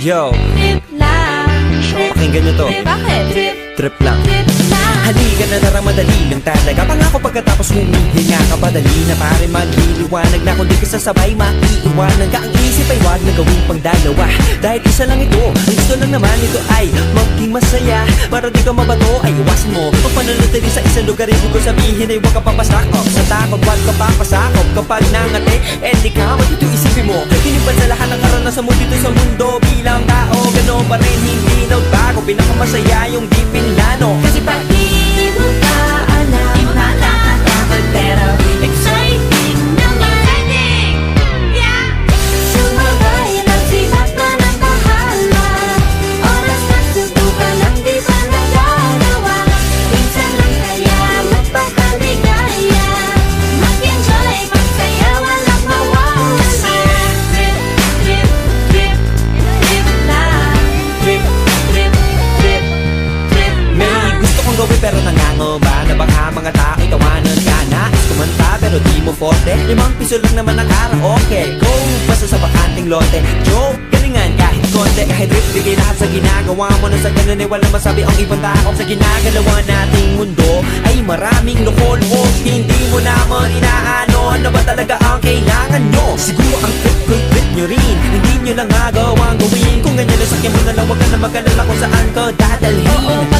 Yo, Trip lang. pakinggan nyo to. Bakit? Trip lang. Trip lang. Halika na tara, madali lang talaga. Pangako pagkatapos humihinga ka, padali na pare magliliwanag na. Kung di ka sasabay, maiiwanan ka. Ang isip ay wag na gawing pangdalawa, dahil isa lang ito. Ang gusto lang naman ito ay maging masaya. Para di ka mabato ay iwasan mo ang pananatili sa isang lugar. Ibig ko sabihin ay huwag ka papasakop sa takot, huwag ka papasakop. Kapag nangate, di ka matito isipin mo. Tinipan sa lahat ng karanasan mo dito sa mundo. Bilang tao, gano'n pa rin, hindi nagbago. Pinakamasaya yung di pinlano. Kasi pag di mo pa alam, di mo na dapat, pero exciting naman. Yeah! Sumabay lang sibat na ng bahala. Oras na subukan lang di pa nagagawa. Minsan lang kaya magpakaligaya. Mag-enjoy, magsaya, walang mawawala. Trip, trip, trip, trip lang. Trip, trip, trip, trip lang. May gusto kong gawin pero nangangamba na baka mga tao'y tawanan ka. Nais kumanta pero di mo forte. 5 piso lang naman ang karaoke. Go, basta sa bakanting lote. Joke, galingan kahit konti. Kahit rip, bigay lahat sa ginagawa mo. Na sa ganun ay walang masabi ang ibang tao. Sa ginagalawa nating mundo ay maraming loko-loko. Hindi mo naman inaano, ano ba talaga ang kailangan nyo? Siguro ang trip ko'y trip nyo rin. Hindi nyo lang agawang gawin. Kung ganyan na sakyan mo na lang, wag ka na mag-alala kung saan ka dadalhin.